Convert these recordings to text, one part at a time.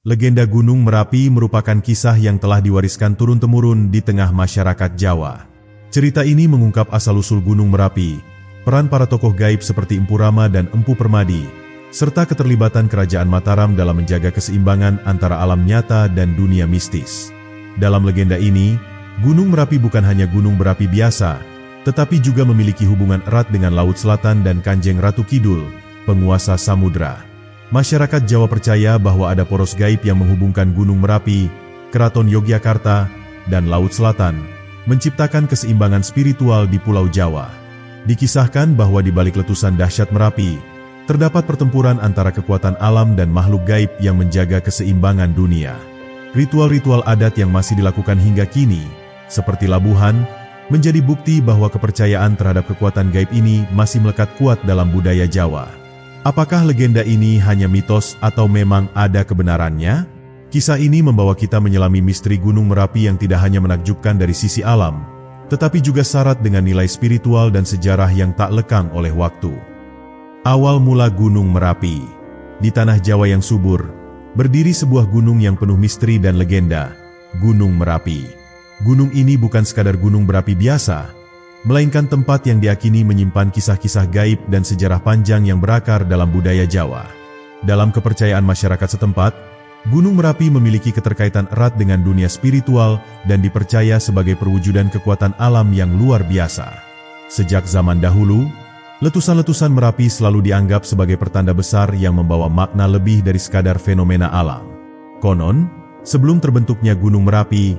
Legenda Gunung Merapi merupakan kisah yang telah diwariskan turun-temurun di tengah masyarakat Jawa. Cerita ini mengungkap asal-usul Gunung Merapi, peran para tokoh gaib seperti Empu Rama dan Empu Permadi, serta keterlibatan Kerajaan Mataram dalam menjaga keseimbangan antara alam nyata dan dunia mistis. Dalam legenda ini, Gunung Merapi bukan hanya gunung berapi biasa, tetapi juga memiliki hubungan erat dengan Laut Selatan dan Kanjeng Ratu Kidul, penguasa samudra. Masyarakat Jawa percaya bahwa ada poros gaib yang menghubungkan Gunung Merapi, Keraton Yogyakarta, dan Laut Selatan, menciptakan keseimbangan spiritual di Pulau Jawa. Dikisahkan bahwa di balik letusan dahsyat Merapi, terdapat pertempuran antara kekuatan alam dan makhluk gaib yang menjaga keseimbangan dunia. Ritual-ritual adat yang masih dilakukan hingga kini, seperti labuhan, menjadi bukti bahwa kepercayaan terhadap kekuatan gaib ini masih melekat kuat dalam budaya Jawa. Apakah legenda ini hanya mitos atau memang ada kebenarannya? Kisah ini membawa kita menyelami misteri Gunung Merapi yang tidak hanya menakjubkan dari sisi alam, tetapi juga syarat dengan nilai spiritual dan sejarah yang tak lekang oleh waktu. Awal mula Gunung Merapi. Di tanah Jawa yang subur, berdiri sebuah gunung yang penuh misteri dan legenda, Gunung Merapi. Gunung ini bukan sekadar gunung berapi biasa, melainkan tempat yang diakini menyimpan kisah-kisah gaib dan sejarah panjang yang berakar dalam budaya Jawa. Dalam kepercayaan masyarakat setempat, Gunung Merapi memiliki keterkaitan erat dengan dunia spiritual dan dipercaya sebagai perwujudan kekuatan alam yang luar biasa. Sejak zaman dahulu, letusan-letusan Merapi selalu dianggap sebagai pertanda besar yang membawa makna lebih dari sekadar fenomena alam. Konon, sebelum terbentuknya Gunung Merapi,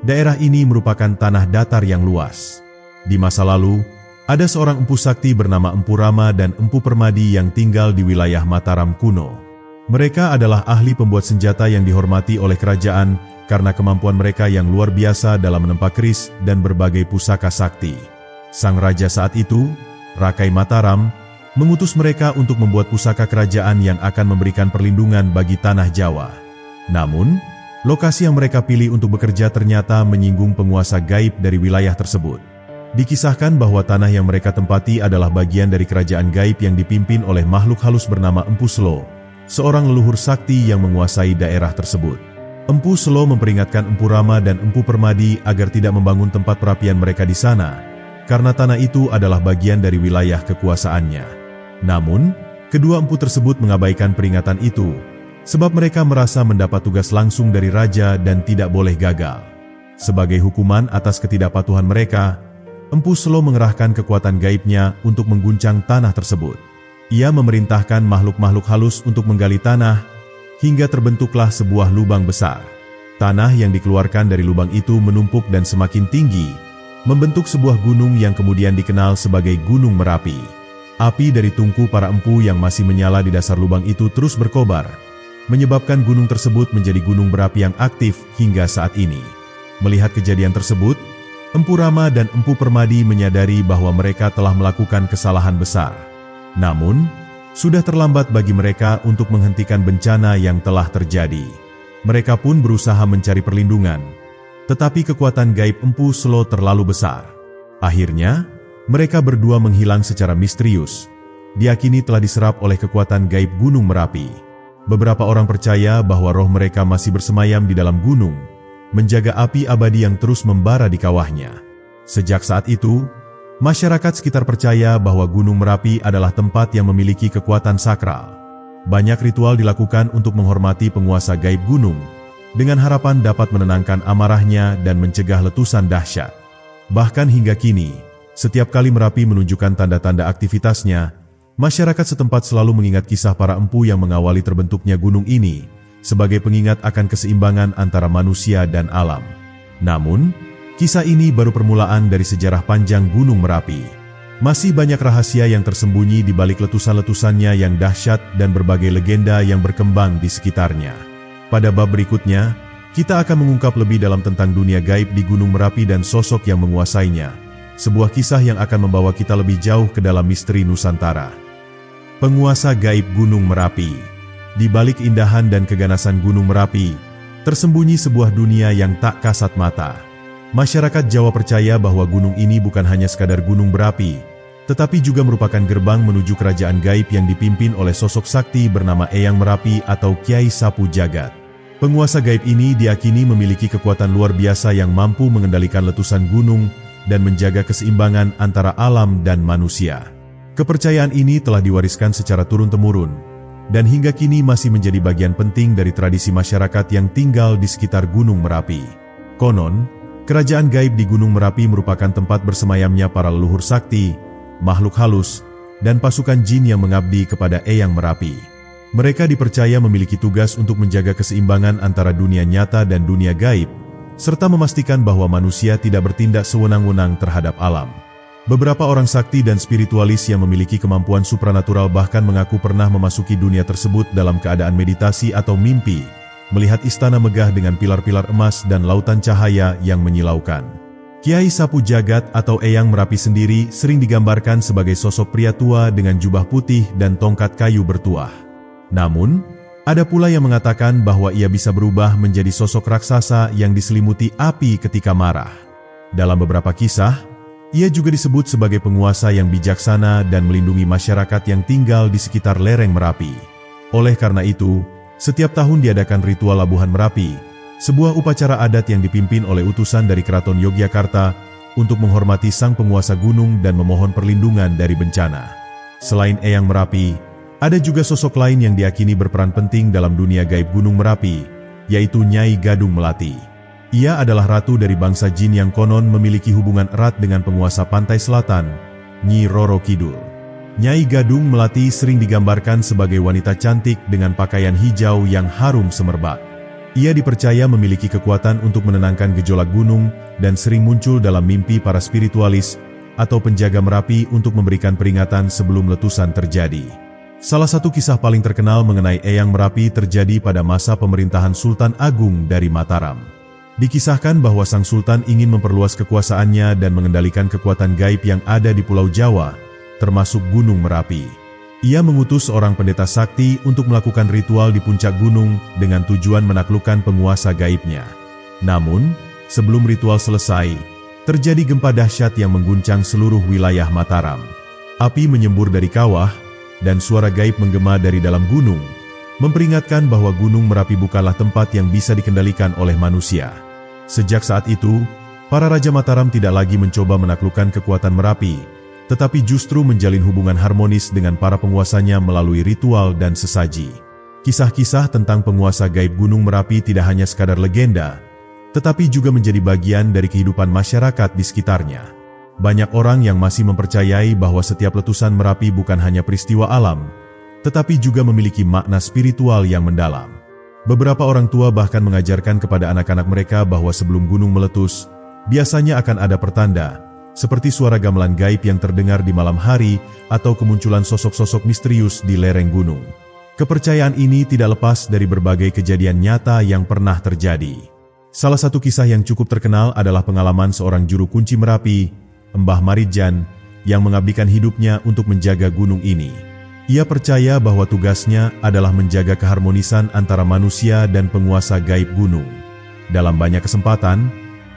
daerah ini merupakan tanah datar yang luas. Di masa lalu, ada seorang empu sakti bernama Empu Rama dan Empu Permadi yang tinggal di wilayah Mataram kuno. Mereka adalah ahli pembuat senjata yang dihormati oleh kerajaan karena kemampuan mereka yang luar biasa dalam menempa keris dan berbagai pusaka sakti. Sang raja saat itu, Rakai Mataram, mengutus mereka untuk membuat pusaka kerajaan yang akan memberikan perlindungan bagi tanah Jawa. Namun, lokasi yang mereka pilih untuk bekerja ternyata menyinggung penguasa gaib dari wilayah tersebut. Dikisahkan bahwa tanah yang mereka tempati adalah bagian dari kerajaan gaib yang dipimpin oleh makhluk halus bernama Empu Selo, seorang leluhur sakti yang menguasai daerah tersebut. Empu Selo memperingatkan Empu Rama dan Empu Permadi agar tidak membangun tempat perapian mereka di sana, karena tanah itu adalah bagian dari wilayah kekuasaannya. Namun, kedua empu tersebut mengabaikan peringatan itu, sebab mereka merasa mendapat tugas langsung dari raja dan tidak boleh gagal. Sebagai hukuman atas ketidakpatuhan mereka, Empu Selo mengerahkan kekuatan gaibnya untuk mengguncang tanah tersebut. Ia memerintahkan makhluk-makhluk halus untuk menggali tanah, hingga terbentuklah sebuah lubang besar. Tanah yang dikeluarkan dari lubang itu menumpuk dan semakin tinggi, membentuk sebuah gunung yang kemudian dikenal sebagai Gunung Merapi. Api dari tungku para empu yang masih menyala di dasar lubang itu terus berkobar, menyebabkan gunung tersebut menjadi gunung berapi yang aktif hingga saat ini. Melihat kejadian tersebut, Empu Rama dan Empu Permadi menyadari bahwa mereka telah melakukan kesalahan besar. Namun, sudah terlambat bagi mereka untuk menghentikan bencana yang telah terjadi. Mereka pun berusaha mencari perlindungan, tetapi kekuatan gaib Empu Selo terlalu besar. Akhirnya, mereka berdua menghilang secara misterius. Diakini telah diserap oleh kekuatan gaib Gunung Merapi. Beberapa orang percaya bahwa roh mereka masih bersemayam di dalam gunung, menjaga api abadi yang terus membara di kawahnya. Sejak saat itu, masyarakat sekitar percaya bahwa Gunung Merapi adalah tempat yang memiliki kekuatan sakral. Banyak ritual dilakukan untuk menghormati penguasa gaib gunung, dengan harapan dapat menenangkan amarahnya dan mencegah letusan dahsyat. Bahkan hingga kini, setiap kali Merapi menunjukkan tanda-tanda aktivitasnya, masyarakat setempat selalu mengingat kisah para empu yang mengawali terbentuknya gunung ini, sebagai pengingat akan keseimbangan antara manusia dan alam. Namun, kisah ini baru permulaan dari sejarah panjang Gunung Merapi. Masih banyak rahasia yang tersembunyi di balik letusan-letusannya yang dahsyat dan berbagai legenda yang berkembang di sekitarnya. Pada bab berikutnya, kita akan mengungkap lebih dalam tentang dunia gaib di Gunung Merapi dan sosok yang menguasainya. Sebuah kisah yang akan membawa kita lebih jauh ke dalam misteri Nusantara. Penguasa gaib Gunung Merapi. Di balik indahan dan keganasan Gunung Merapi, tersembunyi sebuah dunia yang tak kasat mata. Masyarakat Jawa percaya bahwa gunung ini bukan hanya sekadar gunung berapi, tetapi juga merupakan gerbang menuju kerajaan gaib yang dipimpin oleh sosok sakti bernama Eyang Merapi atau Kiai Sapu Jagat. Penguasa gaib ini diyakini memiliki kekuatan luar biasa yang mampu mengendalikan letusan gunung dan menjaga keseimbangan antara alam dan manusia. Kepercayaan ini telah diwariskan secara turun-temurun, dan hingga kini masih menjadi bagian penting dari tradisi masyarakat yang tinggal di sekitar Gunung Merapi. Konon, kerajaan gaib di Gunung Merapi merupakan tempat bersemayamnya para leluhur sakti, makhluk halus, dan pasukan jin yang mengabdi kepada Eyang Merapi. Mereka dipercaya memiliki tugas untuk menjaga keseimbangan antara dunia nyata dan dunia gaib, serta memastikan bahwa manusia tidak bertindak sewenang-wenang terhadap alam. Beberapa orang sakti dan spiritualis yang memiliki kemampuan supranatural bahkan mengaku pernah memasuki dunia tersebut dalam keadaan meditasi atau mimpi, melihat istana megah dengan pilar-pilar emas dan lautan cahaya yang menyilaukan. Kiai Sapu Jagat atau Eyang Merapi sendiri sering digambarkan sebagai sosok pria tua dengan jubah putih dan tongkat kayu bertuah. Namun, ada pula yang mengatakan bahwa ia bisa berubah menjadi sosok raksasa yang diselimuti api ketika marah. Dalam beberapa kisah, ia juga disebut sebagai penguasa yang bijaksana dan melindungi masyarakat yang tinggal di sekitar lereng Merapi. Oleh karena itu, setiap tahun diadakan ritual Labuhan Merapi, sebuah upacara adat yang dipimpin oleh utusan dari Keraton Yogyakarta untuk menghormati sang penguasa gunung dan memohon perlindungan dari bencana. Selain Eyang Merapi, ada juga sosok lain yang diyakini berperan penting dalam dunia gaib Gunung Merapi, yaitu Nyai Gadung Melati. Ia adalah ratu dari bangsa jin yang konon memiliki hubungan erat dengan penguasa pantai selatan, Nyi Roro Kidul. Nyai Gadung Melati sering digambarkan sebagai wanita cantik dengan pakaian hijau yang harum semerbak. Ia dipercaya memiliki kekuatan untuk menenangkan gejolak gunung dan sering muncul dalam mimpi para spiritualis atau penjaga Merapi untuk memberikan peringatan sebelum letusan terjadi. Salah satu kisah paling terkenal mengenai Eyang Merapi terjadi pada masa pemerintahan Sultan Agung dari Mataram. Dikisahkan bahwa sang sultan ingin memperluas kekuasaannya dan mengendalikan kekuatan gaib yang ada di Pulau Jawa, termasuk Gunung Merapi. Ia mengutus seorang pendeta sakti untuk melakukan ritual di puncak gunung dengan tujuan menaklukkan penguasa gaibnya. Namun, sebelum ritual selesai, terjadi gempa dahsyat yang mengguncang seluruh wilayah Mataram. Api menyembur dari kawah, dan suara gaib menggema dari dalam gunung, memperingatkan bahwa Gunung Merapi bukanlah tempat yang bisa dikendalikan oleh manusia. Sejak saat itu, para Raja Mataram tidak lagi mencoba menaklukkan kekuatan Merapi, tetapi justru menjalin hubungan harmonis dengan para penguasanya melalui ritual dan sesaji. Kisah-kisah tentang penguasa gaib Gunung Merapi tidak hanya sekadar legenda, tetapi juga menjadi bagian dari kehidupan masyarakat di sekitarnya. Banyak orang yang masih mempercayai bahwa setiap letusan Merapi bukan hanya peristiwa alam, tetapi juga memiliki makna spiritual yang mendalam. Beberapa orang tua bahkan mengajarkan kepada anak-anak mereka bahwa sebelum gunung meletus, biasanya akan ada pertanda, seperti suara gamelan gaib yang terdengar di malam hari atau kemunculan sosok-sosok misterius di lereng gunung. Kepercayaan ini tidak lepas dari berbagai kejadian nyata yang pernah terjadi. Salah satu kisah yang cukup terkenal adalah pengalaman seorang juru kunci Merapi, Mbah Marijan, yang mengabdikan hidupnya untuk menjaga gunung ini. Ia percaya bahwa tugasnya adalah menjaga keharmonisan antara manusia dan penguasa gaib gunung. Dalam banyak kesempatan,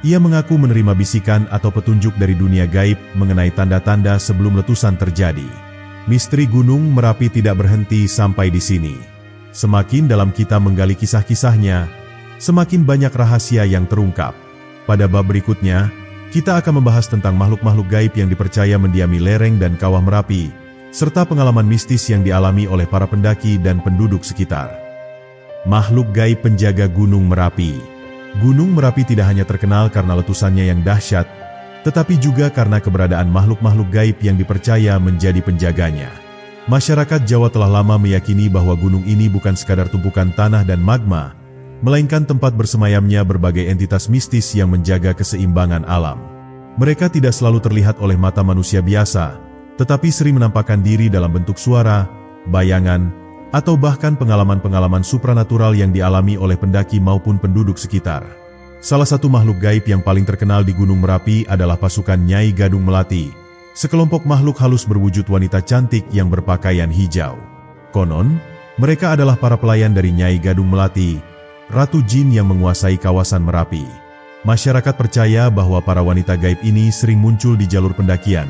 ia mengaku menerima bisikan atau petunjuk dari dunia gaib mengenai tanda-tanda sebelum letusan terjadi. Misteri Gunung Merapi tidak berhenti sampai di sini. Semakin dalam kita menggali kisah-kisahnya, semakin banyak rahasia yang terungkap. Pada bab berikutnya, kita akan membahas tentang makhluk-makhluk gaib yang dipercaya mendiami lereng dan kawah Merapi, serta pengalaman mistis yang dialami oleh para pendaki dan penduduk sekitar. Makhluk gaib penjaga Gunung Merapi. Gunung Merapi tidak hanya terkenal karena letusannya yang dahsyat, tetapi juga karena keberadaan makhluk-makhluk gaib yang dipercaya menjadi penjaganya. Masyarakat Jawa telah lama meyakini bahwa gunung ini bukan sekadar tumpukan tanah dan magma, melainkan tempat bersemayamnya berbagai entitas mistis yang menjaga keseimbangan alam. Mereka tidak selalu terlihat oleh mata manusia biasa, tetapi sering menampakkan diri dalam bentuk suara, bayangan, atau bahkan pengalaman-pengalaman supranatural yang dialami oleh pendaki maupun penduduk sekitar. Salah satu makhluk gaib yang paling terkenal di Gunung Merapi adalah pasukan Nyai Gadung Melati, sekelompok makhluk halus berwujud wanita cantik yang berpakaian hijau. Konon, mereka adalah para pelayan dari Nyai Gadung Melati, Ratu Jin yang menguasai kawasan Merapi. Masyarakat percaya bahwa para wanita gaib ini sering muncul di jalur pendakian,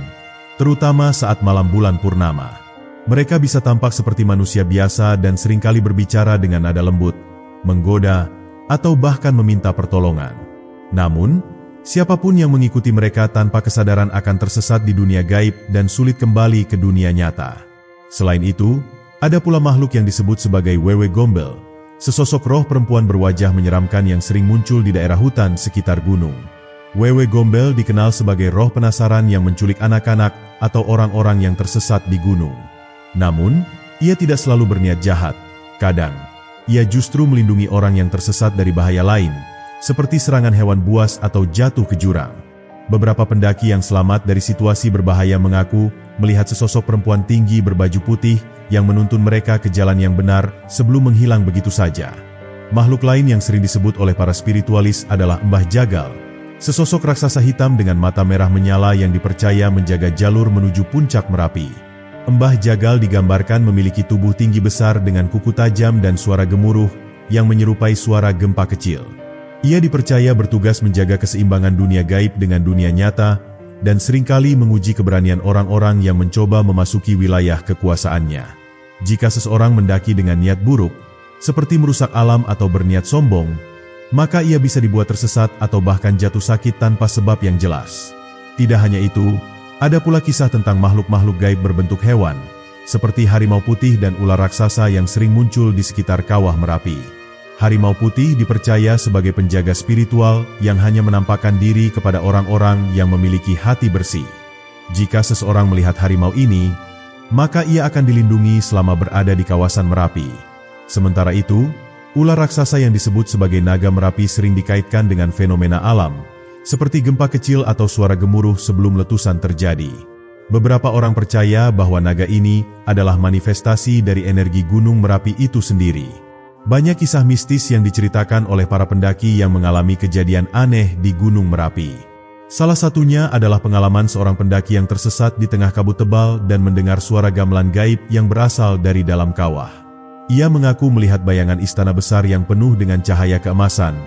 terutama saat malam bulan purnama. Mereka bisa tampak seperti manusia biasa dan seringkali berbicara dengan nada lembut, menggoda, atau bahkan meminta pertolongan. Namun, siapapun yang mengikuti mereka tanpa kesadaran akan tersesat di dunia gaib dan sulit kembali ke dunia nyata. Selain itu, ada pula makhluk yang disebut sebagai Wewe Gombel, sesosok roh perempuan berwajah menyeramkan yang sering muncul di daerah hutan sekitar gunung. Wewe Gombel dikenal sebagai roh penasaran yang menculik anak-anak atau orang-orang yang tersesat di gunung. Namun, ia tidak selalu berniat jahat. Kadang, ia justru melindungi orang yang tersesat dari bahaya lain, seperti serangan hewan buas atau jatuh ke jurang. Beberapa pendaki yang selamat dari situasi berbahaya mengaku melihat sesosok perempuan tinggi berbaju putih yang menuntun mereka ke jalan yang benar sebelum menghilang begitu saja. Makhluk lain yang sering disebut oleh para spiritualis adalah Mbah Jagal, sesosok raksasa hitam dengan mata merah menyala yang dipercaya menjaga jalur menuju puncak Merapi. Mbah Jagal digambarkan memiliki tubuh tinggi besar dengan kuku tajam dan suara gemuruh yang menyerupai suara gempa kecil. Ia dipercaya bertugas menjaga keseimbangan dunia gaib dengan dunia nyata dan seringkali menguji keberanian orang-orang yang mencoba memasuki wilayah kekuasaannya. Jika seseorang mendaki dengan niat buruk, seperti merusak alam atau berniat sombong, maka ia bisa dibuat tersesat atau bahkan jatuh sakit tanpa sebab yang jelas. Tidak hanya itu, ada pula kisah tentang makhluk-makhluk gaib berbentuk hewan, seperti harimau putih dan ular raksasa yang sering muncul di sekitar kawah Merapi. Harimau putih dipercaya sebagai penjaga spiritual yang hanya menampakkan diri kepada orang-orang yang memiliki hati bersih. Jika seseorang melihat harimau ini, maka ia akan dilindungi selama berada di kawasan Merapi. Sementara itu, ular raksasa yang disebut sebagai naga Merapi sering dikaitkan dengan fenomena alam, seperti gempa kecil atau suara gemuruh sebelum letusan terjadi. Beberapa orang percaya bahwa naga ini adalah manifestasi dari energi Gunung Merapi itu sendiri. Banyak kisah mistis yang diceritakan oleh para pendaki yang mengalami kejadian aneh di Gunung Merapi. Salah satunya adalah pengalaman seorang pendaki yang tersesat di tengah kabut tebal dan mendengar suara gamelan gaib yang berasal dari dalam kawah. Ia mengaku melihat bayangan istana besar yang penuh dengan cahaya keemasan,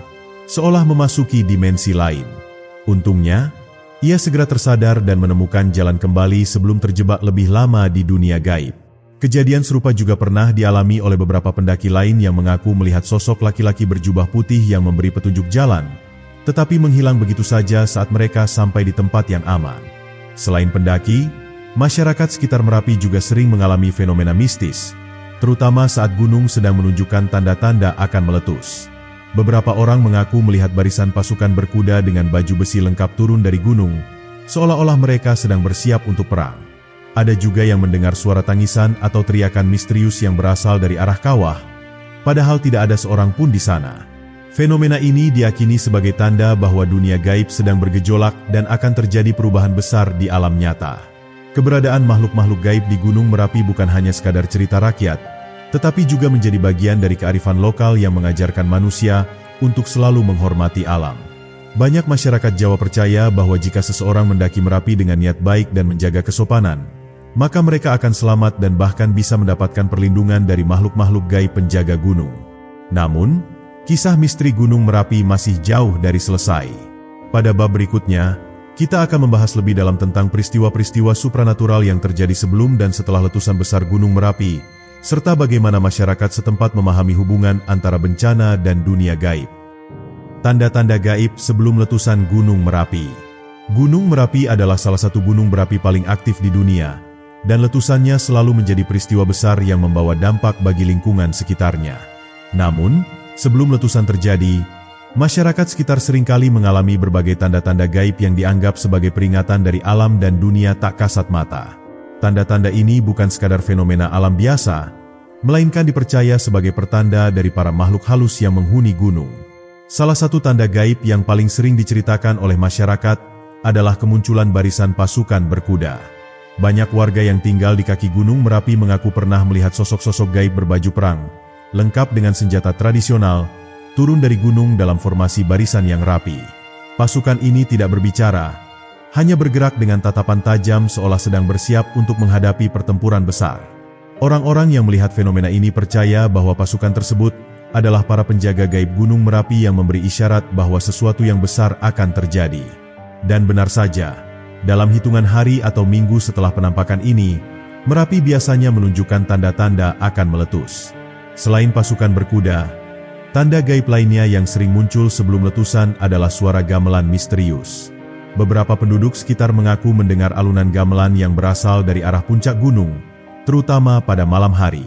seolah memasuki dimensi lain. Untungnya, ia segera tersadar dan menemukan jalan kembali sebelum terjebak lebih lama di dunia gaib. Kejadian serupa juga pernah dialami oleh beberapa pendaki lain yang mengaku melihat sosok laki-laki berjubah putih yang memberi petunjuk jalan, tetapi menghilang begitu saja saat mereka sampai di tempat yang aman. Selain pendaki, masyarakat sekitar Merapi juga sering mengalami fenomena mistis, terutama saat gunung sedang menunjukkan tanda-tanda akan meletus. Beberapa orang mengaku melihat barisan pasukan berkuda dengan baju besi lengkap turun dari gunung, seolah-olah mereka sedang bersiap untuk perang. Ada juga yang mendengar suara tangisan atau teriakan misterius yang berasal dari arah kawah, padahal tidak ada seorang pun di sana. Fenomena ini diyakini sebagai tanda bahwa dunia gaib sedang bergejolak dan akan terjadi perubahan besar di alam nyata. Keberadaan makhluk-makhluk gaib di Gunung Merapi bukan hanya sekadar cerita rakyat, tetapi juga menjadi bagian dari kearifan lokal yang mengajarkan manusia untuk selalu menghormati alam. Banyak masyarakat Jawa percaya bahwa jika seseorang mendaki Merapi dengan niat baik dan menjaga kesopanan, maka mereka akan selamat dan bahkan bisa mendapatkan perlindungan dari makhluk-makhluk gaib penjaga gunung. Namun, kisah misteri Gunung Merapi masih jauh dari selesai. Pada bab berikutnya, kita akan membahas lebih dalam tentang peristiwa-peristiwa supranatural yang terjadi sebelum dan setelah letusan besar Gunung Merapi, serta bagaimana masyarakat setempat memahami hubungan antara bencana dan dunia gaib. Tanda-tanda gaib sebelum letusan Gunung Merapi. Gunung Merapi adalah salah satu gunung berapi paling aktif di dunia, dan letusannya selalu menjadi peristiwa besar yang membawa dampak bagi lingkungan sekitarnya. Namun, sebelum letusan terjadi, masyarakat sekitar seringkali mengalami berbagai tanda-tanda gaib yang dianggap sebagai peringatan dari alam dan dunia tak kasat mata. Tanda-tanda ini bukan sekadar fenomena alam biasa, melainkan dipercaya sebagai pertanda dari para makhluk halus yang menghuni gunung. Salah satu tanda gaib yang paling sering diceritakan oleh masyarakat adalah kemunculan barisan pasukan berkuda. Banyak warga yang tinggal di kaki Gunung Merapi mengaku pernah melihat sosok-sosok gaib berbaju perang, lengkap dengan senjata tradisional, turun dari gunung dalam formasi barisan yang rapi. Pasukan ini tidak berbicara, hanya bergerak dengan tatapan tajam seolah sedang bersiap untuk menghadapi pertempuran besar. Orang-orang yang melihat fenomena ini percaya bahwa pasukan tersebut adalah para penjaga gaib Gunung Merapi yang memberi isyarat bahwa sesuatu yang besar akan terjadi. Dan benar saja, dalam hitungan hari atau minggu setelah penampakan ini, Merapi biasanya menunjukkan tanda-tanda akan meletus. Selain pasukan berkuda, Tanda gaib lainnya yang sering muncul sebelum letusan adalah suara gamelan misterius. Beberapa penduduk sekitar mengaku mendengar alunan gamelan yang berasal dari arah puncak gunung, terutama pada malam hari.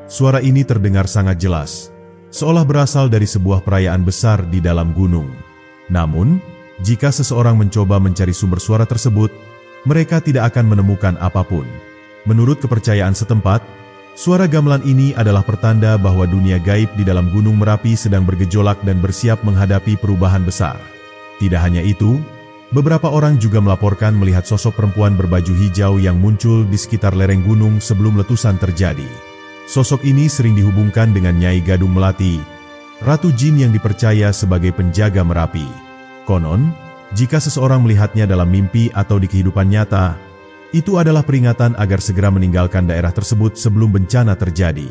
Suara ini terdengar sangat jelas, seolah berasal dari sebuah perayaan besar di dalam gunung. Namun, jika seseorang mencoba mencari sumber suara tersebut, mereka tidak akan menemukan apapun. Menurut kepercayaan setempat, suara gamelan ini adalah pertanda bahwa dunia gaib di dalam Gunung Merapi sedang bergejolak dan bersiap menghadapi perubahan besar. Tidak hanya itu, beberapa orang juga melaporkan melihat sosok perempuan berbaju hijau yang muncul di sekitar lereng gunung sebelum letusan terjadi. Sosok ini sering dihubungkan dengan Nyai Gadung Melati, ratu jin yang dipercaya sebagai penjaga Merapi. Konon, jika seseorang melihatnya dalam mimpi atau di kehidupan nyata, itu adalah peringatan agar segera meninggalkan daerah tersebut sebelum bencana terjadi.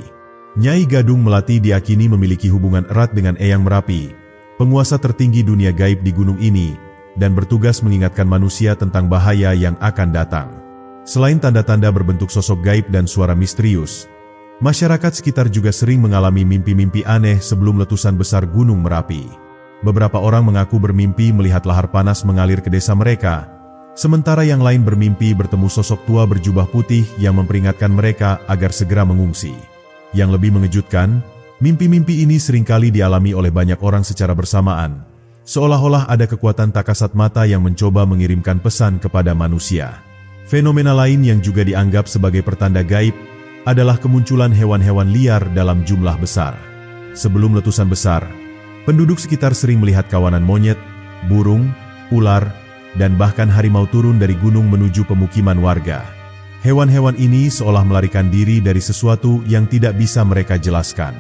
Nyai Gadung Melati diyakini memiliki hubungan erat dengan Eyang Merapi, penguasa tertinggi dunia gaib di gunung ini, dan bertugas mengingatkan manusia tentang bahaya yang akan datang. Selain tanda-tanda berbentuk sosok gaib dan suara misterius, masyarakat sekitar juga sering mengalami mimpi-mimpi aneh sebelum letusan besar Gunung Merapi. Beberapa orang mengaku bermimpi melihat lahar panas mengalir ke desa mereka, sementara yang lain bermimpi bertemu sosok tua berjubah putih yang memperingatkan mereka agar segera mengungsi. Yang lebih mengejutkan, mimpi-mimpi ini seringkali dialami oleh banyak orang secara bersamaan, seolah-olah ada kekuatan tak kasat mata yang mencoba mengirimkan pesan kepada manusia. Fenomena lain yang juga dianggap sebagai pertanda gaib adalah kemunculan hewan-hewan liar dalam jumlah besar. Sebelum letusan besar, penduduk sekitar sering melihat kawanan monyet, burung, ular, dan bahkan harimau turun dari gunung menuju pemukiman warga. Hewan-hewan ini seolah melarikan diri dari sesuatu yang tidak bisa mereka jelaskan.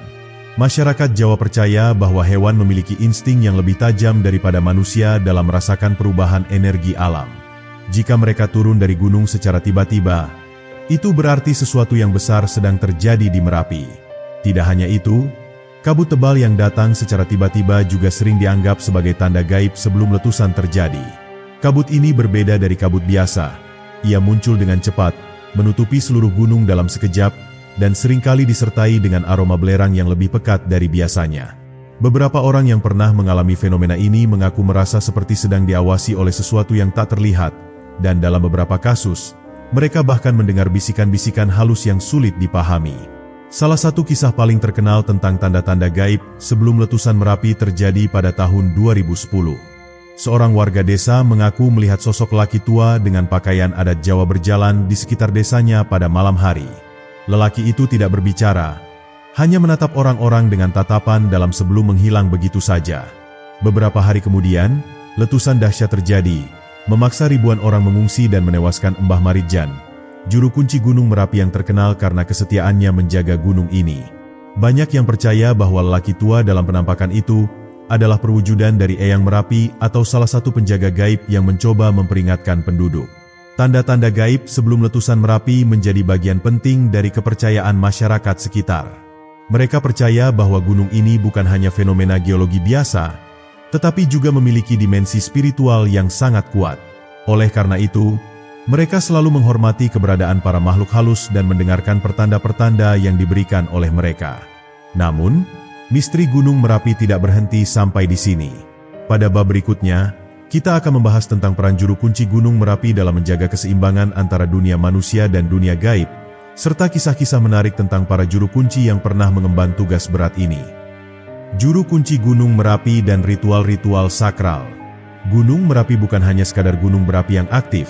Masyarakat Jawa percaya bahwa hewan memiliki insting yang lebih tajam daripada manusia dalam merasakan perubahan energi alam. Jika mereka turun dari gunung secara tiba-tiba, itu berarti sesuatu yang besar sedang terjadi di Merapi. Tidak hanya itu, kabut tebal yang datang secara tiba-tiba juga sering dianggap sebagai tanda gaib sebelum letusan terjadi. Kabut ini berbeda dari kabut biasa. Ia muncul dengan cepat, menutupi seluruh gunung dalam sekejap, dan seringkali disertai dengan aroma belerang yang lebih pekat dari biasanya. Beberapa orang yang pernah mengalami fenomena ini mengaku merasa seperti sedang diawasi oleh sesuatu yang tak terlihat, dan dalam beberapa kasus, mereka bahkan mendengar bisikan-bisikan halus yang sulit dipahami. Salah satu kisah paling terkenal tentang tanda-tanda gaib sebelum letusan Merapi terjadi pada tahun 2010. Seorang warga desa mengaku melihat sosok laki tua dengan pakaian adat Jawa berjalan di sekitar desanya pada malam hari. Lelaki itu tidak berbicara, hanya menatap orang-orang dengan tatapan dalam sebelum menghilang begitu saja. Beberapa hari kemudian, letusan dahsyat terjadi, memaksa ribuan orang mengungsi dan menewaskan Mbah Maridjan, juru kunci Gunung Merapi yang terkenal karena kesetiaannya menjaga gunung ini. Banyak yang percaya bahwa lelaki tua dalam penampakan itu adalah perwujudan dari Eyang Merapi atau salah satu penjaga gaib yang mencoba memperingatkan penduduk. Tanda-tanda gaib sebelum letusan Merapi menjadi bagian penting dari kepercayaan masyarakat sekitar. Mereka percaya bahwa gunung ini bukan hanya fenomena geologi biasa, tetapi juga memiliki dimensi spiritual yang sangat kuat. Oleh karena itu, mereka selalu menghormati keberadaan para makhluk halus dan mendengarkan pertanda-pertanda yang diberikan oleh mereka. Namun, misteri Gunung Merapi tidak berhenti sampai di sini. Pada bab berikutnya, kita akan membahas tentang peran juru kunci Gunung Merapi dalam menjaga keseimbangan antara dunia manusia dan dunia gaib, serta kisah-kisah menarik tentang para juru kunci yang pernah mengemban tugas berat ini. Juru kunci Gunung Merapi dan ritual-ritual sakral. Gunung Merapi bukan hanya sekadar gunung berapi yang aktif,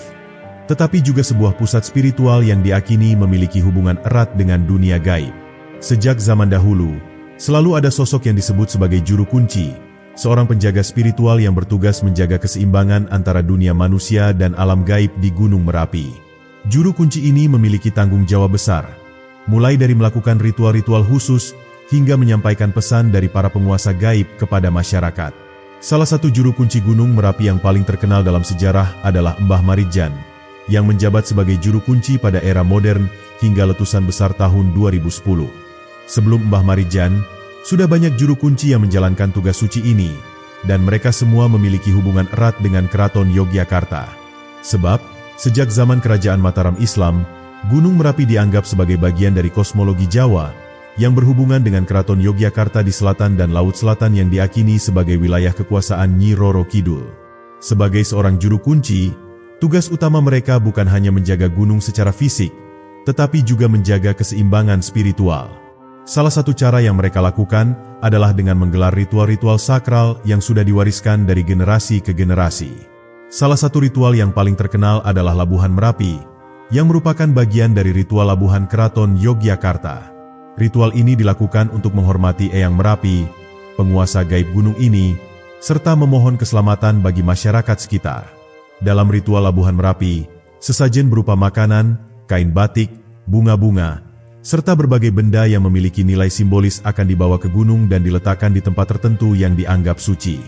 tetapi juga sebuah pusat spiritual yang diakini memiliki hubungan erat dengan dunia gaib. Sejak zaman dahulu, selalu ada sosok yang disebut sebagai juru kunci, seorang penjaga spiritual yang bertugas menjaga keseimbangan antara dunia manusia dan alam gaib di Gunung Merapi. Juru kunci ini memiliki tanggung jawab besar, mulai dari melakukan ritual-ritual khusus, hingga menyampaikan pesan dari para penguasa gaib kepada masyarakat. Salah satu juru kunci Gunung Merapi yang paling terkenal dalam sejarah adalah Mbah Maridjan, yang menjabat sebagai juru kunci pada era modern hingga letusan besar tahun 2010. Sebelum Mbah Maridjan, sudah banyak juru kunci yang menjalankan tugas suci ini, dan mereka semua memiliki hubungan erat dengan Keraton Yogyakarta. Sebab, sejak zaman Kerajaan Mataram Islam, Gunung Merapi dianggap sebagai bagian dari kosmologi Jawa, yang berhubungan dengan Keraton Yogyakarta di selatan dan Laut Selatan yang diakini sebagai wilayah kekuasaan Nyi Roro Kidul. Sebagai seorang juru kunci, tugas utama mereka bukan hanya menjaga gunung secara fisik, tetapi juga menjaga keseimbangan spiritual. Salah satu cara yang mereka lakukan adalah dengan menggelar ritual-ritual sakral yang sudah diwariskan dari generasi ke generasi. Salah satu ritual yang paling terkenal adalah Labuhan Merapi, yang merupakan bagian dari ritual Labuhan Keraton Yogyakarta. Ritual ini dilakukan untuk menghormati Eyang Merapi, penguasa gaib gunung ini, serta memohon keselamatan bagi masyarakat sekitar. Dalam ritual Labuhan Merapi, sesajen berupa makanan, kain batik, bunga-bunga, serta berbagai benda yang memiliki nilai simbolis akan dibawa ke gunung dan diletakkan di tempat tertentu yang dianggap suci.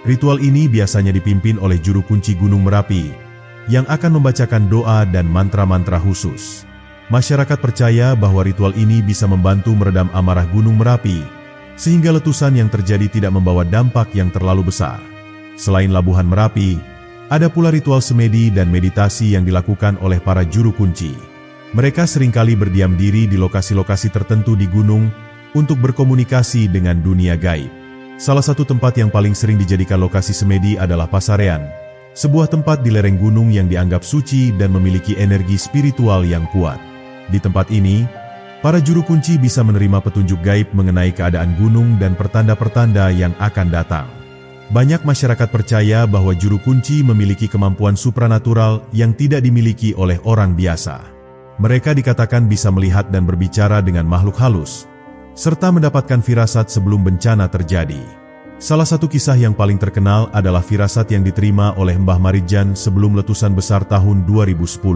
Ritual ini biasanya dipimpin oleh juru kunci Gunung Merapi, yang akan membacakan doa dan mantra-mantra khusus. Masyarakat percaya bahwa ritual ini bisa membantu meredam amarah Gunung Merapi, sehingga letusan yang terjadi tidak membawa dampak yang terlalu besar. Selain Labuhan Merapi, ada pula ritual semedi dan meditasi yang dilakukan oleh para juru kunci. Mereka seringkali berdiam diri di lokasi-lokasi tertentu di gunung untuk berkomunikasi dengan dunia gaib. Salah satu tempat yang paling sering dijadikan lokasi semedi adalah Pasarean, sebuah tempat di lereng gunung yang dianggap suci dan memiliki energi spiritual yang kuat. Di tempat ini, para juru kunci bisa menerima petunjuk gaib mengenai keadaan gunung dan pertanda-pertanda yang akan datang. Banyak masyarakat percaya bahwa juru kunci memiliki kemampuan supranatural yang tidak dimiliki oleh orang biasa. Mereka dikatakan bisa melihat dan berbicara dengan makhluk halus, serta mendapatkan firasat sebelum bencana terjadi. Salah satu kisah yang paling terkenal adalah firasat yang diterima oleh Mbah Marijan sebelum letusan besar tahun 2010.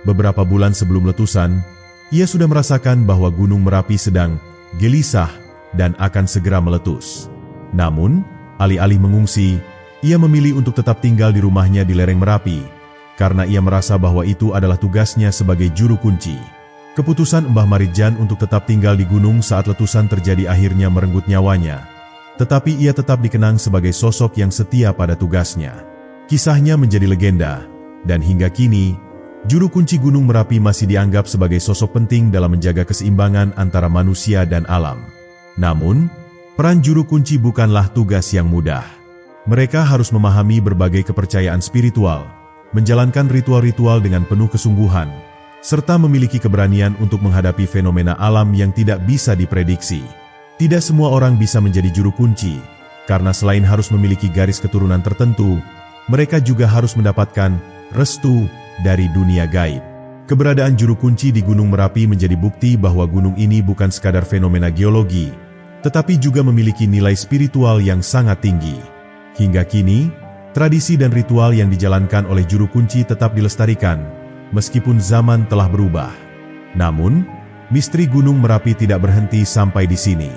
Beberapa bulan sebelum letusan, ia sudah merasakan bahwa Gunung Merapi sedang gelisah dan akan segera meletus. Namun, alih-alih mengungsi, ia memilih untuk tetap tinggal di rumahnya di lereng Merapi, karena ia merasa bahwa itu adalah tugasnya sebagai juru kunci. Keputusan Mbah Marijan untuk tetap tinggal di gunung saat letusan terjadi akhirnya merenggut nyawanya, tetapi ia tetap dikenang sebagai sosok yang setia pada tugasnya. Kisahnya menjadi legenda, dan hingga kini, juru kunci Gunung Merapi masih dianggap sebagai sosok penting dalam menjaga keseimbangan antara manusia dan alam. Namun, peran juru kunci bukanlah tugas yang mudah. Mereka harus memahami berbagai kepercayaan spiritual, menjalankan ritual-ritual dengan penuh kesungguhan, serta memiliki keberanian untuk menghadapi fenomena alam yang tidak bisa diprediksi. Tidak semua orang bisa menjadi juru kunci, karena selain harus memiliki garis keturunan tertentu, mereka juga harus mendapatkan restu dari dunia gaib. Keberadaan juru kunci di Gunung Merapi menjadi bukti bahwa gunung ini bukan sekadar fenomena geologi, tetapi juga memiliki nilai spiritual yang sangat tinggi. Hingga kini, tradisi dan ritual yang dijalankan oleh juru kunci tetap dilestarikan, meskipun zaman telah berubah. Namun, misteri Gunung Merapi tidak berhenti sampai di sini.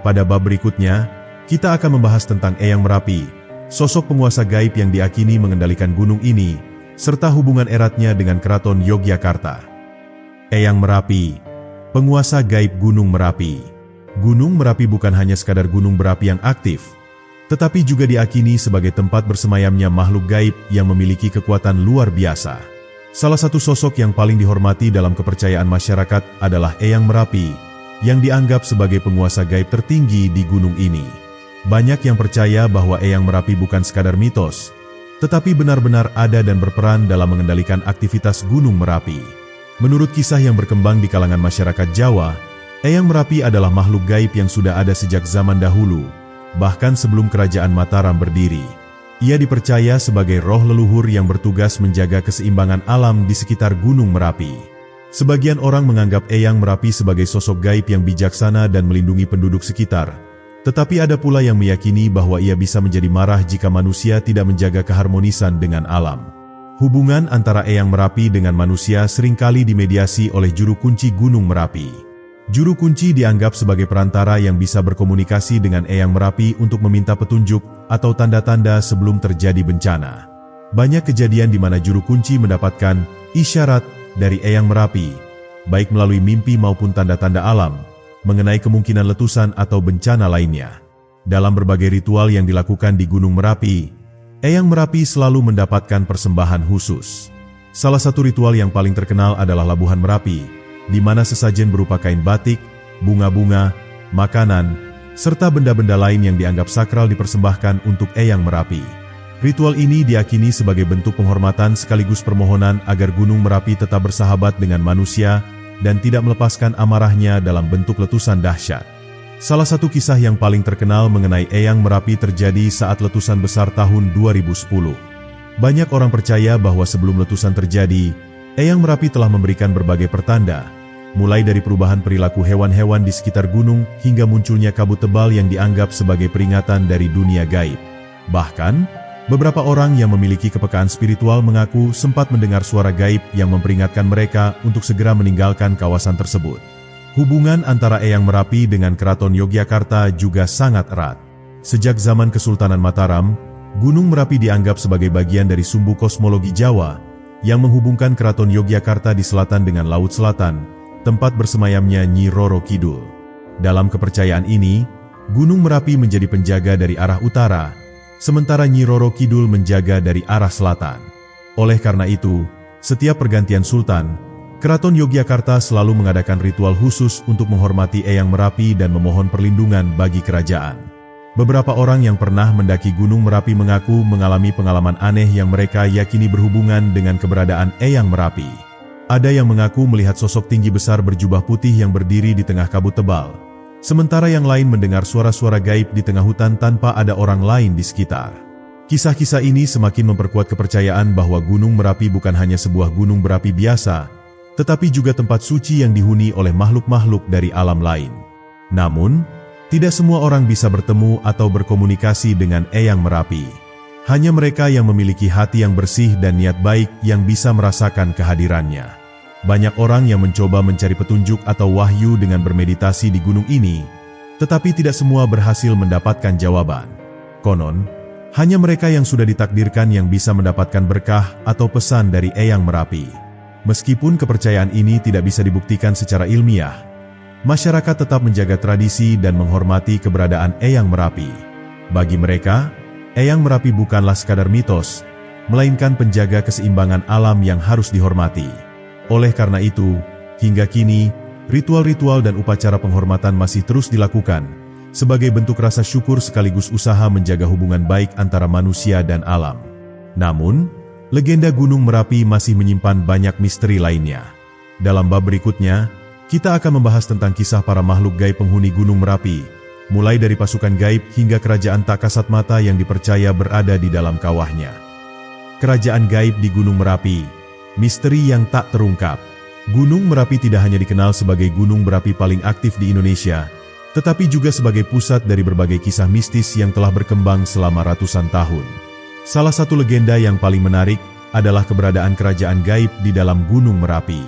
Pada bab berikutnya, kita akan membahas tentang Eyang Merapi, sosok penguasa gaib yang diakini mengendalikan gunung ini, serta hubungan eratnya dengan Keraton Yogyakarta. Eyang Merapi, penguasa gaib Gunung Merapi. Gunung Merapi bukan hanya sekadar gunung berapi yang aktif, tetapi juga diakini sebagai tempat bersemayamnya makhluk gaib yang memiliki kekuatan luar biasa. Salah satu sosok yang paling dihormati dalam kepercayaan masyarakat adalah Eyang Merapi, yang dianggap sebagai penguasa gaib tertinggi di gunung ini. Banyak yang percaya bahwa Eyang Merapi bukan sekadar mitos, tetapi benar-benar ada dan berperan dalam mengendalikan aktivitas Gunung Merapi. Menurut kisah yang berkembang di kalangan masyarakat Jawa, Eyang Merapi adalah makhluk gaib yang sudah ada sejak zaman dahulu, bahkan sebelum kerajaan Mataram berdiri. Ia dipercaya sebagai roh leluhur yang bertugas menjaga keseimbangan alam di sekitar Gunung Merapi. Sebagian orang menganggap Eyang Merapi sebagai sosok gaib yang bijaksana dan melindungi penduduk sekitar, tetapi ada pula yang meyakini bahwa ia bisa menjadi marah jika manusia tidak menjaga keharmonisan dengan alam. Hubungan antara Eyang Merapi dengan manusia seringkali dimediasi oleh juru kunci Gunung Merapi. Juru kunci dianggap sebagai perantara yang bisa berkomunikasi dengan Eyang Merapi untuk meminta petunjuk atau tanda-tanda sebelum terjadi bencana. Banyak kejadian di mana juru kunci mendapatkan isyarat dari Eyang Merapi, baik melalui mimpi maupun tanda-tanda alam, mengenai kemungkinan letusan atau bencana lainnya. Dalam berbagai ritual yang dilakukan di Gunung Merapi, Eyang Merapi selalu mendapatkan persembahan khusus. Salah satu ritual yang paling terkenal adalah Labuhan Merapi, di mana sesajen berupa kain batik, bunga-bunga, makanan, serta benda-benda lain yang dianggap sakral dipersembahkan untuk Eyang Merapi. Ritual ini diyakini sebagai bentuk penghormatan sekaligus permohonan agar Gunung Merapi tetap bersahabat dengan manusia dan tidak melepaskan amarahnya dalam bentuk letusan dahsyat. Salah satu kisah yang paling terkenal mengenai Eyang Merapi terjadi saat letusan besar tahun 2010. Banyak orang percaya bahwa sebelum letusan terjadi, Eyang Merapi telah memberikan berbagai pertanda, mulai dari perubahan perilaku hewan-hewan di sekitar gunung hingga munculnya kabut tebal yang dianggap sebagai peringatan dari dunia gaib. Bahkan, beberapa orang yang memiliki kepekaan spiritual mengaku sempat mendengar suara gaib yang memperingatkan mereka untuk segera meninggalkan kawasan tersebut. Hubungan antara Eyang Merapi dengan Keraton Yogyakarta juga sangat erat. Sejak zaman Kesultanan Mataram, Gunung Merapi dianggap sebagai bagian dari sumbu kosmologi Jawa yang menghubungkan Keraton Yogyakarta di selatan dengan Laut Selatan, tempat bersemayamnya Nyi Roro Kidul. Dalam kepercayaan ini, Gunung Merapi menjadi penjaga dari arah utara, sementara Nyi Roro Kidul menjaga dari arah selatan. Oleh karena itu, setiap pergantian sultan, Keraton Yogyakarta selalu mengadakan ritual khusus untuk menghormati Eyang Merapi dan memohon perlindungan bagi kerajaan. Beberapa orang yang pernah mendaki Gunung Merapi mengaku mengalami pengalaman aneh yang mereka yakini berhubungan dengan keberadaan Eyang Merapi. Ada yang mengaku melihat sosok tinggi besar berjubah putih yang berdiri di tengah kabut tebal, sementara yang lain mendengar suara-suara gaib di tengah hutan tanpa ada orang lain di sekitar. Kisah-kisah ini semakin memperkuat kepercayaan bahwa Gunung Merapi bukan hanya sebuah gunung berapi biasa, tetapi juga tempat suci yang dihuni oleh makhluk-makhluk dari alam lain. Namun, tidak semua orang bisa bertemu atau berkomunikasi dengan Eyang Merapi. Hanya mereka yang memiliki hati yang bersih dan niat baik yang bisa merasakan kehadirannya. Banyak orang yang mencoba mencari petunjuk atau wahyu dengan bermeditasi di gunung ini, tetapi tidak semua berhasil mendapatkan jawaban. Konon, hanya mereka yang sudah ditakdirkan yang bisa mendapatkan berkah atau pesan dari Eyang Merapi. Meskipun kepercayaan ini tidak bisa dibuktikan secara ilmiah, masyarakat tetap menjaga tradisi dan menghormati keberadaan Eyang Merapi. Bagi mereka, Eyang Merapi bukanlah sekadar mitos, melainkan penjaga keseimbangan alam yang harus dihormati. Oleh karena itu, hingga kini, ritual-ritual dan upacara penghormatan masih terus dilakukan, sebagai bentuk rasa syukur sekaligus usaha menjaga hubungan baik antara manusia dan alam. Namun, legenda Gunung Merapi masih menyimpan banyak misteri lainnya. Dalam bab berikutnya, kita akan membahas tentang kisah para makhluk gaib penghuni Gunung Merapi, mulai dari pasukan gaib hingga kerajaan tak kasat mata yang dipercaya berada di dalam kawahnya. Kerajaan gaib di Gunung Merapi, misteri yang tak terungkap. Gunung Merapi tidak hanya dikenal sebagai gunung berapi paling aktif di Indonesia, tetapi juga sebagai pusat dari berbagai kisah mistis yang telah berkembang selama ratusan tahun. Salah satu legenda yang paling menarik adalah keberadaan kerajaan gaib di dalam Gunung Merapi.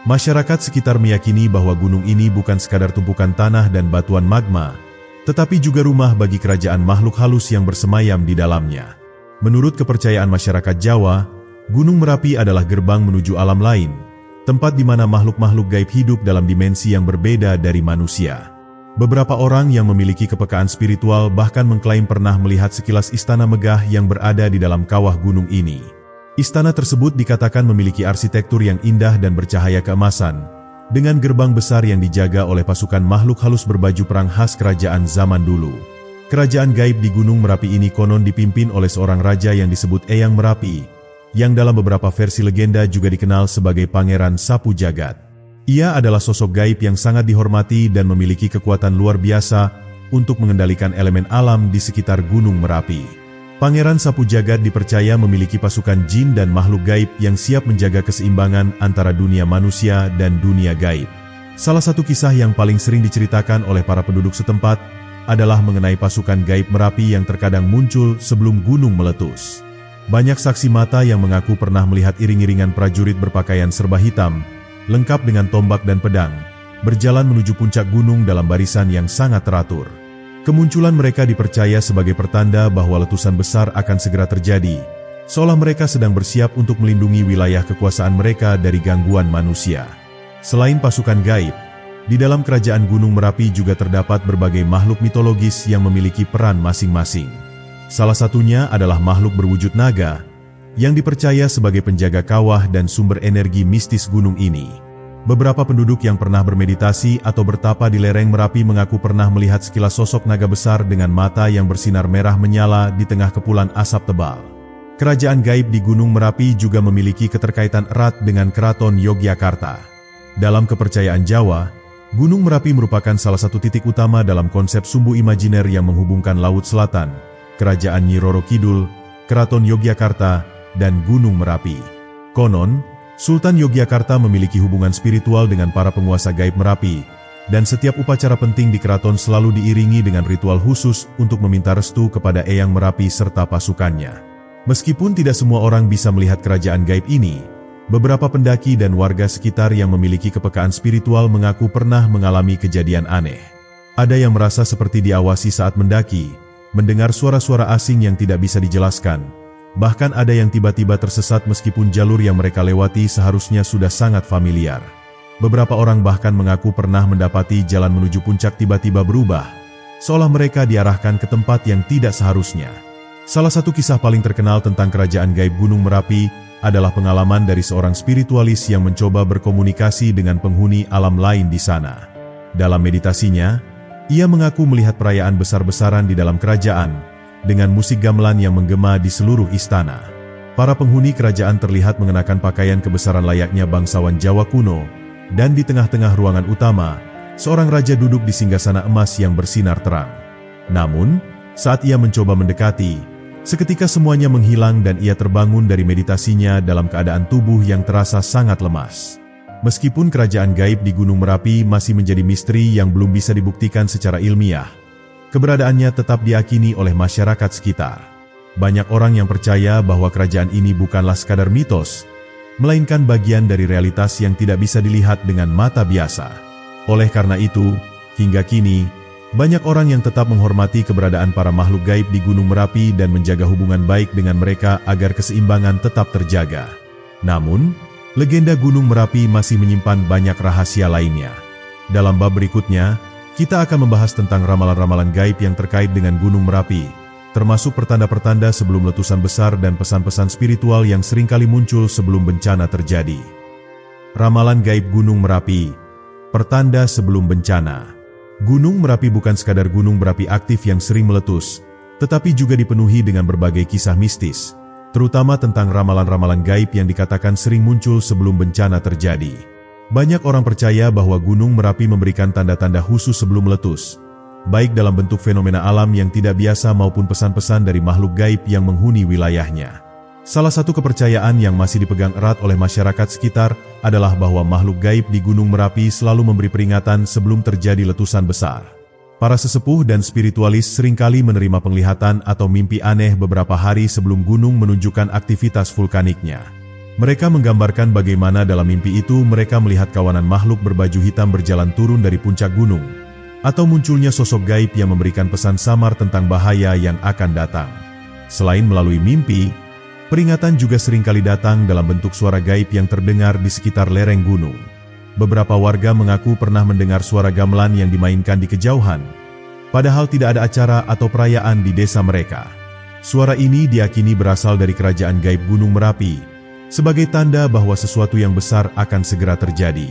Masyarakat sekitar meyakini bahwa gunung ini bukan sekadar tumpukan tanah dan batuan magma, tetapi juga rumah bagi kerajaan makhluk halus yang bersemayam di dalamnya. Menurut kepercayaan masyarakat Jawa, Gunung Merapi adalah gerbang menuju alam lain, tempat di mana makhluk-makhluk gaib hidup dalam dimensi yang berbeda dari manusia. Beberapa orang yang memiliki kepekaan spiritual bahkan mengklaim pernah melihat sekilas istana megah yang berada di dalam kawah gunung ini. Istana tersebut dikatakan memiliki arsitektur yang indah dan bercahaya keemasan, dengan gerbang besar yang dijaga oleh pasukan makhluk halus berbaju perang khas kerajaan zaman dulu. Kerajaan gaib di Gunung Merapi ini konon dipimpin oleh seorang raja yang disebut Eyang Merapi, yang dalam beberapa versi legenda juga dikenal sebagai Pangeran Sapu Jagat. Ia adalah sosok gaib yang sangat dihormati dan memiliki kekuatan luar biasa untuk mengendalikan elemen alam di sekitar Gunung Merapi. Pangeran Sapu Jagat dipercaya memiliki pasukan jin dan makhluk gaib yang siap menjaga keseimbangan antara dunia manusia dan dunia gaib. Salah satu kisah yang paling sering diceritakan oleh para penduduk setempat adalah mengenai pasukan gaib Merapi yang terkadang muncul sebelum gunung meletus. Banyak saksi mata yang mengaku pernah melihat iring-iringan prajurit berpakaian serba hitam, lengkap dengan tombak dan pedang, berjalan menuju puncak gunung dalam barisan yang sangat teratur. Kemunculan mereka dipercaya sebagai pertanda bahwa letusan besar akan segera terjadi, seolah mereka sedang bersiap untuk melindungi wilayah kekuasaan mereka dari gangguan manusia. Selain pasukan gaib, di dalam kerajaan Gunung Merapi juga terdapat berbagai makhluk mitologis yang memiliki peran masing-masing. Salah satunya adalah makhluk berwujud naga, yang dipercaya sebagai penjaga kawah dan sumber energi mistis gunung ini. Beberapa penduduk yang pernah bermeditasi atau bertapa di lereng Merapi mengaku pernah melihat sekilas sosok naga besar dengan mata yang bersinar merah menyala di tengah kepulan asap tebal. Kerajaan gaib di Gunung Merapi juga memiliki keterkaitan erat dengan Keraton Yogyakarta. Dalam kepercayaan Jawa, Gunung Merapi merupakan salah satu titik utama dalam konsep sumbu imajiner yang menghubungkan Laut Selatan, Kerajaan Nyi Roro Kidul, Keraton Yogyakarta, dan Gunung Merapi. Konon, Sultan Yogyakarta memiliki hubungan spiritual dengan para penguasa gaib Merapi, dan setiap upacara penting di keraton selalu diiringi dengan ritual khusus untuk meminta restu kepada Eyang Merapi serta pasukannya. Meskipun tidak semua orang bisa melihat kerajaan gaib ini, beberapa pendaki dan warga sekitar yang memiliki kepekaan spiritual mengaku pernah mengalami kejadian aneh. Ada yang merasa seperti diawasi saat mendaki, mendengar suara-suara asing yang tidak bisa dijelaskan. Bahkan ada yang tiba-tiba tersesat meskipun jalur yang mereka lewati seharusnya sudah sangat familiar. Beberapa orang bahkan mengaku pernah mendapati jalan menuju puncak tiba-tiba berubah, seolah mereka diarahkan ke tempat yang tidak seharusnya. Salah satu kisah paling terkenal tentang kerajaan gaib Gunung Merapi adalah pengalaman dari seorang spiritualis yang mencoba berkomunikasi dengan penghuni alam lain di sana. Dalam meditasinya, ia mengaku melihat perayaan besar-besaran di dalam kerajaan, dengan musik gamelan yang menggema di seluruh istana. Para penghuni kerajaan terlihat mengenakan pakaian kebesaran layaknya bangsawan Jawa kuno, dan di tengah-tengah ruangan utama, seorang raja duduk di singgasana emas yang bersinar terang. Namun, saat ia mencoba mendekati, seketika semuanya menghilang dan ia terbangun dari meditasinya dalam keadaan tubuh yang terasa sangat lemas. Meskipun kerajaan gaib di Gunung Merapi masih menjadi misteri yang belum bisa dibuktikan secara ilmiah, keberadaannya tetap diyakini oleh masyarakat sekitar. Banyak orang yang percaya bahwa kerajaan ini bukanlah sekadar mitos, melainkan bagian dari realitas yang tidak bisa dilihat dengan mata biasa. Oleh karena itu, hingga kini, banyak orang yang tetap menghormati keberadaan para makhluk gaib di Gunung Merapi dan menjaga hubungan baik dengan mereka agar keseimbangan tetap terjaga. Namun, legenda Gunung Merapi masih menyimpan banyak rahasia lainnya. Dalam bab berikutnya, kita akan membahas tentang ramalan-ramalan gaib yang terkait dengan Gunung Merapi, termasuk pertanda-pertanda sebelum letusan besar dan pesan-pesan spiritual yang seringkali muncul sebelum bencana terjadi. Ramalan gaib Gunung Merapi, pertanda sebelum bencana. Gunung Merapi bukan sekadar gunung berapi aktif yang sering meletus, tetapi juga dipenuhi dengan berbagai kisah mistis, terutama tentang ramalan-ramalan gaib yang dikatakan sering muncul sebelum bencana terjadi. Banyak orang percaya bahwa Gunung Merapi memberikan tanda-tanda khusus sebelum meletus, baik dalam bentuk fenomena alam yang tidak biasa maupun pesan-pesan dari makhluk gaib yang menghuni wilayahnya. Salah satu kepercayaan yang masih dipegang erat oleh masyarakat sekitar adalah bahwa makhluk gaib di Gunung Merapi selalu memberi peringatan sebelum terjadi letusan besar. Para sesepuh dan spiritualis seringkali menerima penglihatan atau mimpi aneh beberapa hari sebelum gunung menunjukkan aktivitas vulkaniknya. Mereka menggambarkan bagaimana dalam mimpi itu mereka melihat kawanan makhluk berbaju hitam berjalan turun dari puncak gunung, atau munculnya sosok gaib yang memberikan pesan samar tentang bahaya yang akan datang. Selain melalui mimpi, peringatan juga seringkali datang dalam bentuk suara gaib yang terdengar di sekitar lereng gunung. Beberapa warga mengaku pernah mendengar suara gamelan yang dimainkan di kejauhan, padahal tidak ada acara atau perayaan di desa mereka. Suara ini diyakini berasal dari kerajaan gaib Gunung Merapi, sebagai tanda bahwa sesuatu yang besar akan segera terjadi.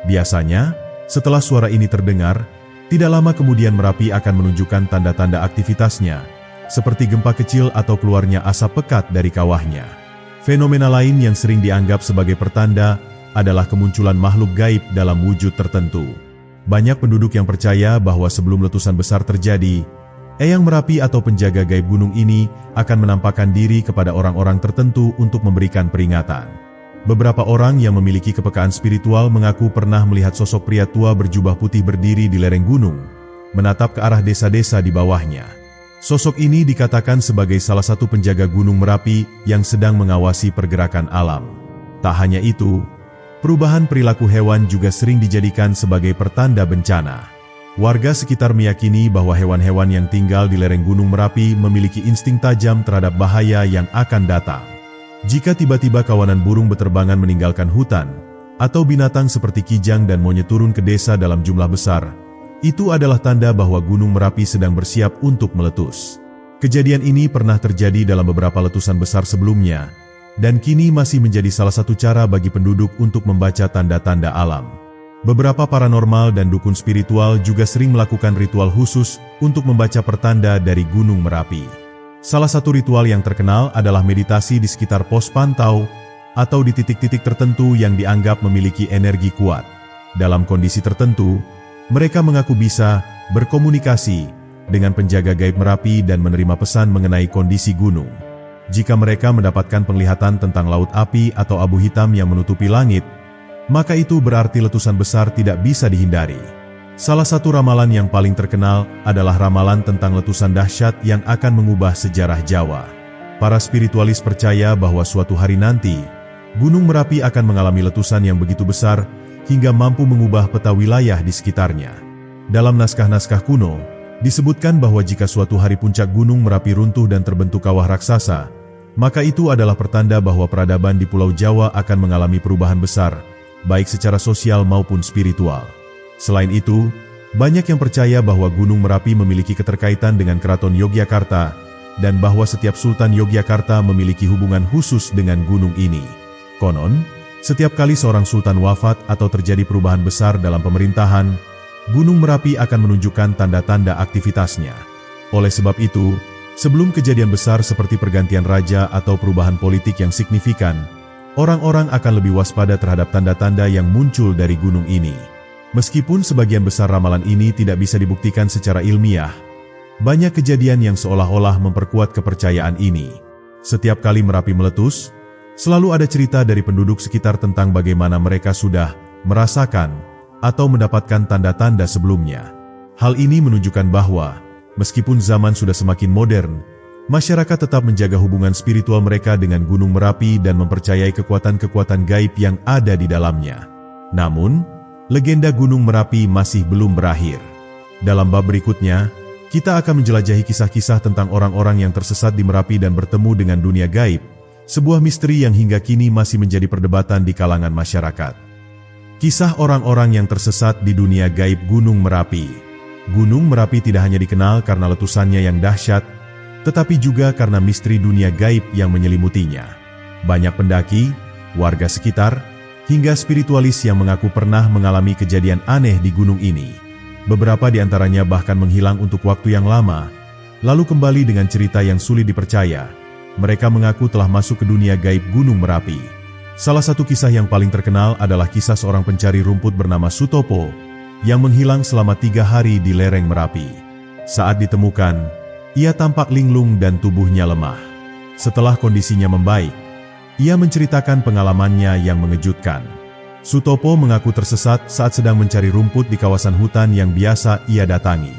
Biasanya, setelah suara ini terdengar, tidak lama kemudian Merapi akan menunjukkan tanda-tanda aktivitasnya, seperti gempa kecil atau keluarnya asap pekat dari kawahnya. Fenomena lain yang sering dianggap sebagai pertanda adalah kemunculan makhluk gaib dalam wujud tertentu. Banyak penduduk yang percaya bahwa sebelum letusan besar terjadi, Eyang Merapi atau penjaga gaib gunung ini akan menampakkan diri kepada orang-orang tertentu untuk memberikan peringatan. Beberapa orang yang memiliki kepekaan spiritual mengaku pernah melihat sosok pria tua berjubah putih berdiri di lereng gunung, menatap ke arah desa-desa di bawahnya. Sosok ini dikatakan sebagai salah satu penjaga Gunung Merapi yang sedang mengawasi pergerakan alam. Tak hanya itu, perubahan perilaku hewan juga sering dijadikan sebagai pertanda bencana. Warga sekitar meyakini bahwa hewan-hewan yang tinggal di lereng Gunung Merapi memiliki insting tajam terhadap bahaya yang akan datang. Jika tiba-tiba kawanan burung beterbangan meninggalkan hutan, atau binatang seperti kijang dan monyet turun ke desa dalam jumlah besar, itu adalah tanda bahwa Gunung Merapi sedang bersiap untuk meletus. Kejadian ini pernah terjadi dalam beberapa letusan besar sebelumnya, dan kini masih menjadi salah satu cara bagi penduduk untuk membaca tanda-tanda alam. Beberapa paranormal dan dukun spiritual juga sering melakukan ritual khusus untuk membaca pertanda dari Gunung Merapi. Salah satu ritual yang terkenal adalah meditasi di sekitar pos pantau atau di titik-titik tertentu yang dianggap memiliki energi kuat. Dalam kondisi tertentu, mereka mengaku bisa berkomunikasi dengan penjaga gaib Merapi dan menerima pesan mengenai kondisi gunung. Jika mereka mendapatkan penglihatan tentang laut api atau abu hitam yang menutupi langit, maka itu berarti letusan besar tidak bisa dihindari. Salah satu ramalan yang paling terkenal adalah ramalan tentang letusan dahsyat yang akan mengubah sejarah Jawa. Para spiritualis percaya bahwa suatu hari nanti, Gunung Merapi akan mengalami letusan yang begitu besar hingga mampu mengubah peta wilayah di sekitarnya. Dalam naskah-naskah kuno, disebutkan bahwa jika suatu hari puncak Gunung Merapi runtuh dan terbentuk kawah raksasa, maka itu adalah pertanda bahwa peradaban di Pulau Jawa akan mengalami perubahan besar, baik secara sosial maupun spiritual. Selain itu, banyak yang percaya bahwa Gunung Merapi memiliki keterkaitan dengan Keraton Yogyakarta, dan bahwa setiap Sultan Yogyakarta memiliki hubungan khusus dengan gunung ini. Konon, setiap kali seorang sultan wafat atau terjadi perubahan besar dalam pemerintahan, Gunung Merapi akan menunjukkan tanda-tanda aktivitasnya. Oleh sebab itu, sebelum kejadian besar seperti pergantian raja atau perubahan politik yang signifikan, orang-orang akan lebih waspada terhadap tanda-tanda yang muncul dari gunung ini. Meskipun sebagian besar ramalan ini tidak bisa dibuktikan secara ilmiah, banyak kejadian yang seolah-olah memperkuat kepercayaan ini. Setiap kali Merapi meletus, selalu ada cerita dari penduduk sekitar tentang bagaimana mereka sudah merasakan atau mendapatkan tanda-tanda sebelumnya. Hal ini menunjukkan bahwa, meskipun zaman sudah semakin modern, masyarakat tetap menjaga hubungan spiritual mereka dengan Gunung Merapi dan mempercayai kekuatan-kekuatan gaib yang ada di dalamnya. Namun, legenda Gunung Merapi masih belum berakhir. Dalam bab berikutnya, kita akan menjelajahi kisah-kisah tentang orang-orang yang tersesat di Merapi dan bertemu dengan dunia gaib, sebuah misteri yang hingga kini masih menjadi perdebatan di kalangan masyarakat. Kisah orang-orang yang tersesat di dunia gaib Gunung Merapi. Gunung Merapi tidak hanya dikenal karena letusannya yang dahsyat, tetapi juga karena misteri dunia gaib yang menyelimutinya. Banyak pendaki, warga sekitar, hingga spiritualis yang mengaku pernah mengalami kejadian aneh di gunung ini. Beberapa di antaranya bahkan menghilang untuk waktu yang lama, lalu kembali dengan cerita yang sulit dipercaya. Mereka mengaku telah masuk ke dunia gaib Gunung Merapi. Salah satu kisah yang paling terkenal adalah kisah seorang pencari rumput bernama Sutopo, yang menghilang selama 3 hari di lereng Merapi. Saat ditemukan, ia tampak linglung dan tubuhnya lemah. Setelah kondisinya membaik, ia menceritakan pengalamannya yang mengejutkan. Sutopo mengaku tersesat saat sedang mencari rumput di kawasan hutan yang biasa ia datangi.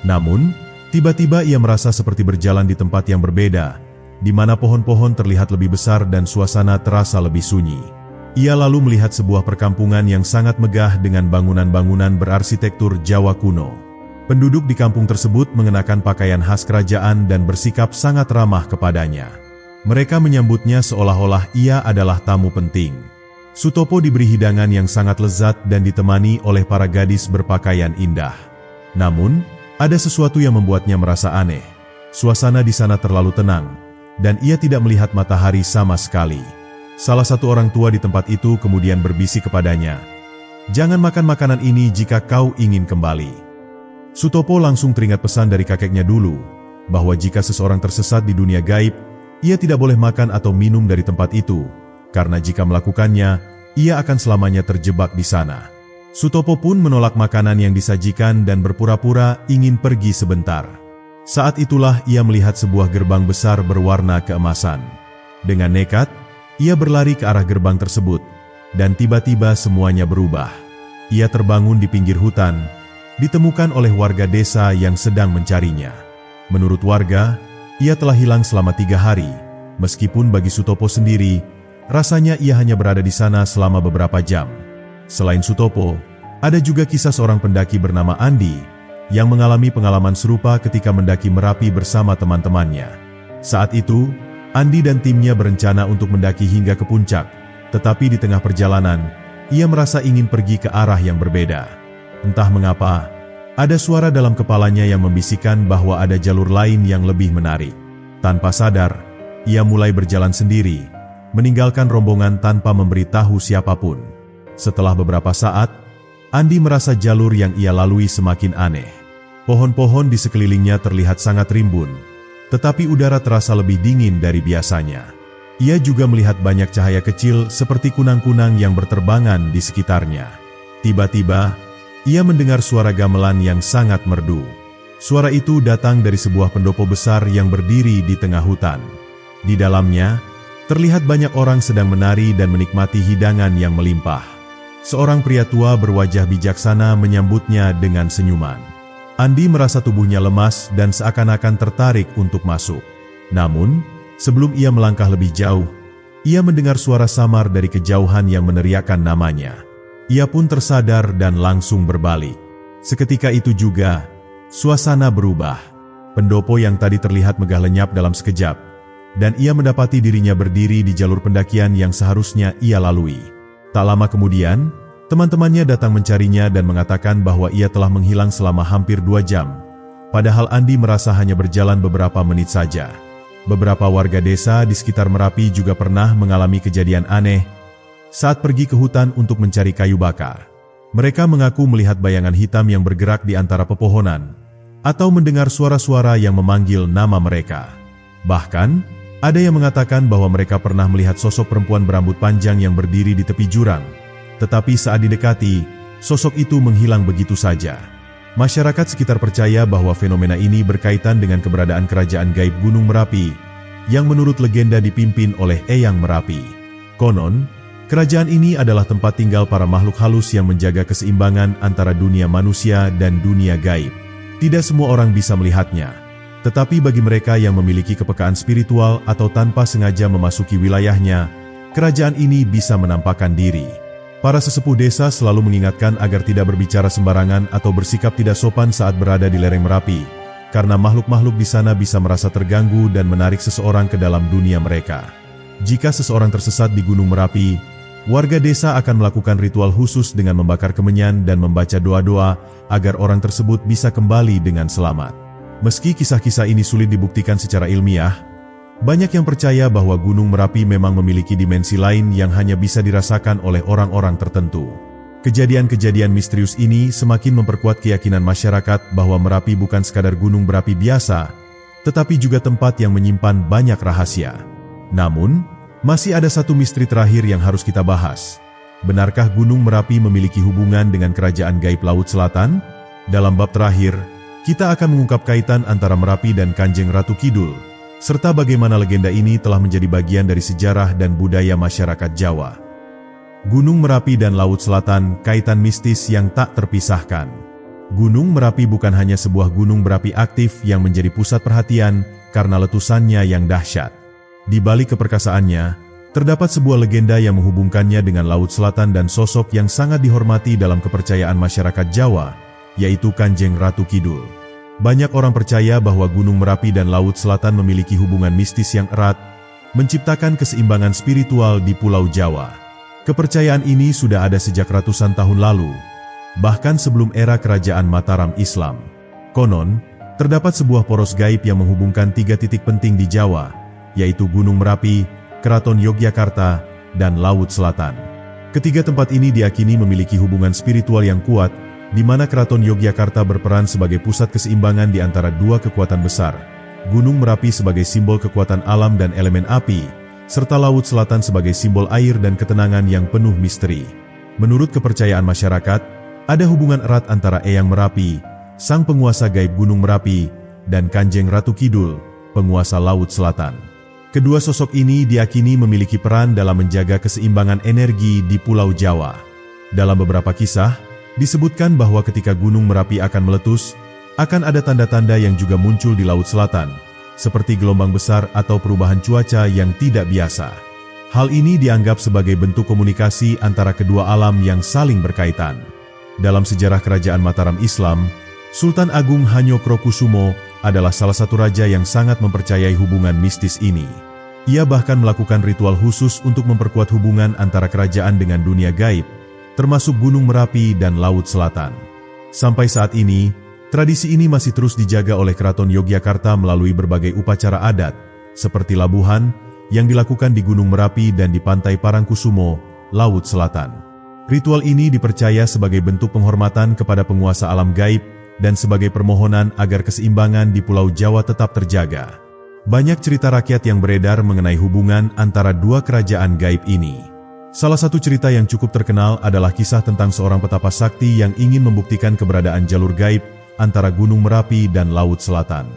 Namun, tiba-tiba ia merasa seperti berjalan di tempat yang berbeda, di mana pohon-pohon terlihat lebih besar dan suasana terasa lebih sunyi. Ia lalu melihat sebuah perkampungan yang sangat megah dengan bangunan-bangunan berarsitektur Jawa kuno. Penduduk di kampung tersebut mengenakan pakaian khas kerajaan dan bersikap sangat ramah kepadanya. Mereka menyambutnya seolah-olah ia adalah tamu penting. Sutopo diberi hidangan yang sangat lezat dan ditemani oleh para gadis berpakaian indah. Namun, ada sesuatu yang membuatnya merasa aneh. Suasana di sana terlalu tenang, dan ia tidak melihat matahari sama sekali. Salah satu orang tua di tempat itu kemudian berbisik kepadanya, "Jangan makan makanan ini jika kau ingin kembali." Sutopo langsung teringat pesan dari kakeknya dulu, bahwa jika seseorang tersesat di dunia gaib, ia tidak boleh makan atau minum dari tempat itu, karena jika melakukannya, ia akan selamanya terjebak di sana. Sutopo pun menolak makanan yang disajikan dan berpura-pura ingin pergi sebentar. Saat itulah ia melihat sebuah gerbang besar berwarna keemasan. Dengan nekat, ia berlari ke arah gerbang tersebut, dan tiba-tiba semuanya berubah. Ia terbangun di pinggir hutan, ditemukan oleh warga desa yang sedang mencarinya. Menurut warga, ia telah hilang selama 3 hari, meskipun bagi Sutopo sendiri, rasanya ia hanya berada di sana selama beberapa jam. Selain Sutopo, ada juga kisah seorang pendaki bernama Andi, yang mengalami pengalaman serupa ketika mendaki Merapi bersama teman-temannya. Saat itu, Andi dan timnya berencana untuk mendaki hingga ke puncak, tetapi di tengah perjalanan, ia merasa ingin pergi ke arah yang berbeda. Entah mengapa, ada suara dalam kepalanya yang membisikkan bahwa ada jalur lain yang lebih menarik. Tanpa sadar, ia mulai berjalan sendiri, meninggalkan rombongan tanpa memberitahu siapapun. Setelah beberapa saat, Andi merasa jalur yang ia lalui semakin aneh. Pohon-pohon di sekelilingnya terlihat sangat rimbun, tetapi udara terasa lebih dingin dari biasanya. Ia juga melihat banyak cahaya kecil seperti kunang-kunang yang berterbangan di sekitarnya. Tiba-tiba, ia mendengar suara gamelan yang sangat merdu. Suara itu datang dari sebuah pendopo besar yang berdiri di tengah hutan. Di dalamnya, terlihat banyak orang sedang menari dan menikmati hidangan yang melimpah. Seorang pria tua berwajah bijaksana menyambutnya dengan senyuman. Andi merasa tubuhnya lemas dan seakan-akan tertarik untuk masuk. Namun, sebelum ia melangkah lebih jauh, ia mendengar suara samar dari kejauhan yang meneriakkan namanya. Ia pun tersadar dan langsung berbalik. Seketika itu juga, suasana berubah. Pendopo yang tadi terlihat megah lenyap dalam sekejap, dan ia mendapati dirinya berdiri di jalur pendakian yang seharusnya ia lalui. Tak lama kemudian, teman-temannya datang mencarinya dan mengatakan bahwa ia telah menghilang selama hampir 2 jam. Padahal Andi merasa hanya berjalan beberapa menit saja. Beberapa warga desa di sekitar Merapi juga pernah mengalami kejadian aneh saat pergi ke hutan untuk mencari kayu bakar. Mereka mengaku melihat bayangan hitam yang bergerak di antara pepohonan, atau mendengar suara-suara yang memanggil nama mereka. Bahkan, ada yang mengatakan bahwa mereka pernah melihat sosok perempuan berambut panjang yang berdiri di tepi jurang. Tetapi saat didekati, sosok itu menghilang begitu saja. Masyarakat sekitar percaya bahwa fenomena ini berkaitan dengan keberadaan kerajaan gaib Gunung Merapi, yang menurut legenda dipimpin oleh Eyang Merapi. Konon, kerajaan ini adalah tempat tinggal para makhluk halus yang menjaga keseimbangan antara dunia manusia dan dunia gaib. Tidak semua orang bisa melihatnya, tetapi bagi mereka yang memiliki kepekaan spiritual atau tanpa sengaja memasuki wilayahnya, kerajaan ini bisa menampakkan diri. Para sesepuh desa selalu mengingatkan agar tidak berbicara sembarangan atau bersikap tidak sopan saat berada di lereng Merapi, karena makhluk-makhluk di sana bisa merasa terganggu dan menarik seseorang ke dalam dunia mereka. Jika seseorang tersesat di Gunung Merapi, warga desa akan melakukan ritual khusus dengan membakar kemenyan dan membaca doa-doa agar orang tersebut bisa kembali dengan selamat. Meski kisah-kisah ini sulit dibuktikan secara ilmiah, banyak yang percaya bahwa Gunung Merapi memang memiliki dimensi lain yang hanya bisa dirasakan oleh orang-orang tertentu. Kejadian-kejadian misterius ini semakin memperkuat keyakinan masyarakat bahwa Merapi bukan sekadar gunung berapi biasa, tetapi juga tempat yang menyimpan banyak rahasia. Namun, masih ada satu misteri terakhir yang harus kita bahas. Benarkah Gunung Merapi memiliki hubungan dengan kerajaan gaib Laut Selatan? Dalam bab terakhir, kita akan mengungkap kaitan antara Merapi dan Kanjeng Ratu Kidul, serta bagaimana legenda ini telah menjadi bagian dari sejarah dan budaya masyarakat Jawa. Gunung Merapi dan Laut Selatan, kaitan mistis yang tak terpisahkan. Gunung Merapi bukan hanya sebuah gunung berapi aktif yang menjadi pusat perhatian karena letusannya yang dahsyat. Di balik keperkasaannya, terdapat sebuah legenda yang menghubungkannya dengan Laut Selatan dan sosok yang sangat dihormati dalam kepercayaan masyarakat Jawa, yaitu Kanjeng Ratu Kidul. Banyak orang percaya bahwa Gunung Merapi dan Laut Selatan memiliki hubungan mistis yang erat, menciptakan keseimbangan spiritual di Pulau Jawa. Kepercayaan ini sudah ada sejak ratusan tahun lalu, bahkan sebelum era kerajaan Mataram Islam. Konon, terdapat sebuah poros gaib yang menghubungkan 3 titik penting di Jawa, yaitu Gunung Merapi, Keraton Yogyakarta, dan Laut Selatan. Ketiga tempat ini diyakini memiliki hubungan spiritual yang kuat, di mana Keraton Yogyakarta berperan sebagai pusat keseimbangan di antara 2 kekuatan besar, Gunung Merapi sebagai simbol kekuatan alam dan elemen api, serta Laut Selatan sebagai simbol air dan ketenangan yang penuh misteri. Menurut kepercayaan masyarakat, ada hubungan erat antara Eyang Merapi, sang penguasa gaib Gunung Merapi, dan Kanjeng Ratu Kidul, penguasa Laut Selatan. Kedua sosok ini diyakini memiliki peran dalam menjaga keseimbangan energi di Pulau Jawa. Dalam beberapa kisah, disebutkan bahwa ketika Gunung Merapi akan meletus, akan ada tanda-tanda yang juga muncul di Laut Selatan, seperti gelombang besar atau perubahan cuaca yang tidak biasa. Hal ini dianggap sebagai bentuk komunikasi antara kedua alam yang saling berkaitan. Dalam sejarah kerajaan Mataram Islam, Sultan Agung Hanyokrokusumo adalah salah satu raja yang sangat mempercayai hubungan mistis ini. Ia bahkan melakukan ritual khusus untuk memperkuat hubungan antara kerajaan dengan dunia gaib, termasuk Gunung Merapi dan Laut Selatan. Sampai saat ini, tradisi ini masih terus dijaga oleh Keraton Yogyakarta melalui berbagai upacara adat, seperti labuhan, yang dilakukan di Gunung Merapi dan di pantai Parangkusumo, Laut Selatan. Ritual ini dipercaya sebagai bentuk penghormatan kepada penguasa alam gaib dan sebagai permohonan agar keseimbangan di Pulau Jawa tetap terjaga. Banyak cerita rakyat yang beredar mengenai hubungan antara dua kerajaan gaib ini. Salah satu cerita yang cukup terkenal adalah kisah tentang seorang petapa sakti yang ingin membuktikan keberadaan jalur gaib antara Gunung Merapi dan Laut Selatan.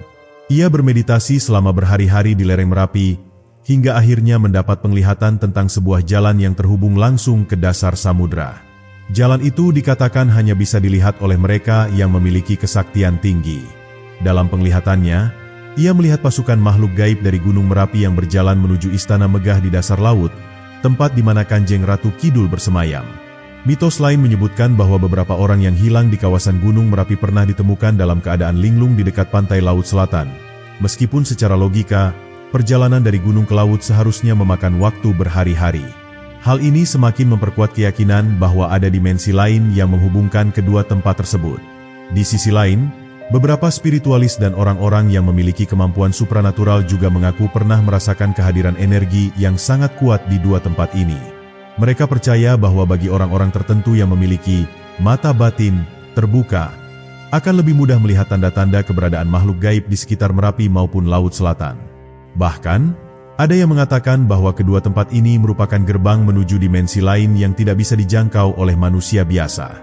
Ia bermeditasi selama berhari-hari di lereng Merapi, hingga akhirnya mendapat penglihatan tentang sebuah jalan yang terhubung langsung ke dasar samudra. Jalan itu dikatakan hanya bisa dilihat oleh mereka yang memiliki kesaktian tinggi. Dalam penglihatannya, ia melihat pasukan makhluk gaib dari Gunung Merapi yang berjalan menuju istana megah di dasar laut, tempat di mana Kanjeng Ratu Kidul bersemayam. Mitos lain menyebutkan bahwa beberapa orang yang hilang di kawasan Gunung Merapi pernah ditemukan dalam keadaan linglung di dekat pantai Laut Selatan. Meskipun secara logika, perjalanan dari gunung ke laut seharusnya memakan waktu berhari-hari. Hal ini semakin memperkuat keyakinan bahwa ada dimensi lain yang menghubungkan kedua tempat tersebut. Di sisi lain, beberapa spiritualis dan orang-orang yang memiliki kemampuan supranatural juga mengaku pernah merasakan kehadiran energi yang sangat kuat di dua tempat ini. Mereka percaya bahwa bagi orang-orang tertentu yang memiliki mata batin terbuka, akan lebih mudah melihat tanda-tanda keberadaan makhluk gaib di sekitar Merapi maupun Laut Selatan. Bahkan, ada yang mengatakan bahwa kedua tempat ini merupakan gerbang menuju dimensi lain yang tidak bisa dijangkau oleh manusia biasa.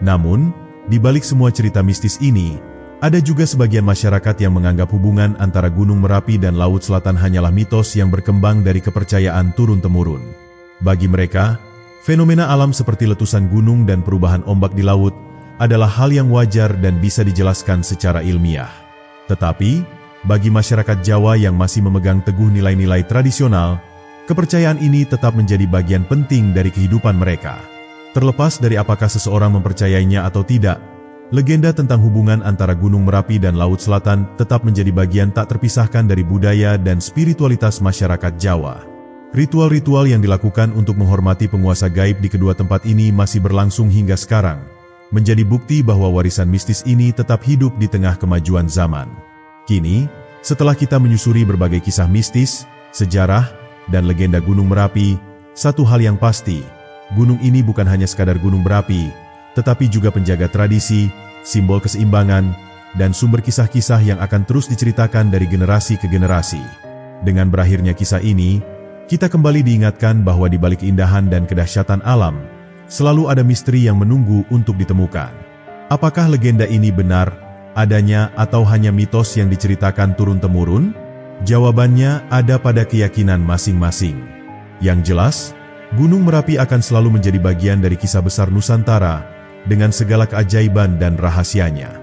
Namun, di balik semua cerita mistis ini, ada juga sebagian masyarakat yang menganggap hubungan antara Gunung Merapi dan Laut Selatan hanyalah mitos yang berkembang dari kepercayaan turun-temurun. Bagi mereka, fenomena alam seperti letusan gunung dan perubahan ombak di laut adalah hal yang wajar dan bisa dijelaskan secara ilmiah. Tetapi, bagi masyarakat Jawa yang masih memegang teguh nilai-nilai tradisional, kepercayaan ini tetap menjadi bagian penting dari kehidupan mereka. Terlepas dari apakah seseorang mempercayainya atau tidak, legenda tentang hubungan antara Gunung Merapi dan Laut Selatan tetap menjadi bagian tak terpisahkan dari budaya dan spiritualitas masyarakat Jawa. Ritual-ritual yang dilakukan untuk menghormati penguasa gaib di kedua tempat ini masih berlangsung hingga sekarang, menjadi bukti bahwa warisan mistis ini tetap hidup di tengah kemajuan zaman. Kini, setelah kita menyusuri berbagai kisah mistis, sejarah, dan legenda Gunung Merapi, satu hal yang pasti, gunung ini bukan hanya sekadar gunung berapi, tetapi juga penjaga tradisi, simbol keseimbangan, dan sumber kisah-kisah yang akan terus diceritakan dari generasi ke generasi. Dengan berakhirnya kisah ini, kita kembali diingatkan bahwa di balik keindahan dan kedahsyatan alam, selalu ada misteri yang menunggu untuk ditemukan. Apakah legenda ini benar adanya atau hanya mitos yang diceritakan turun-temurun? Jawabannya ada pada keyakinan masing-masing. Yang jelas, Gunung Merapi akan selalu menjadi bagian dari kisah besar Nusantara dengan segala keajaiban dan rahasianya.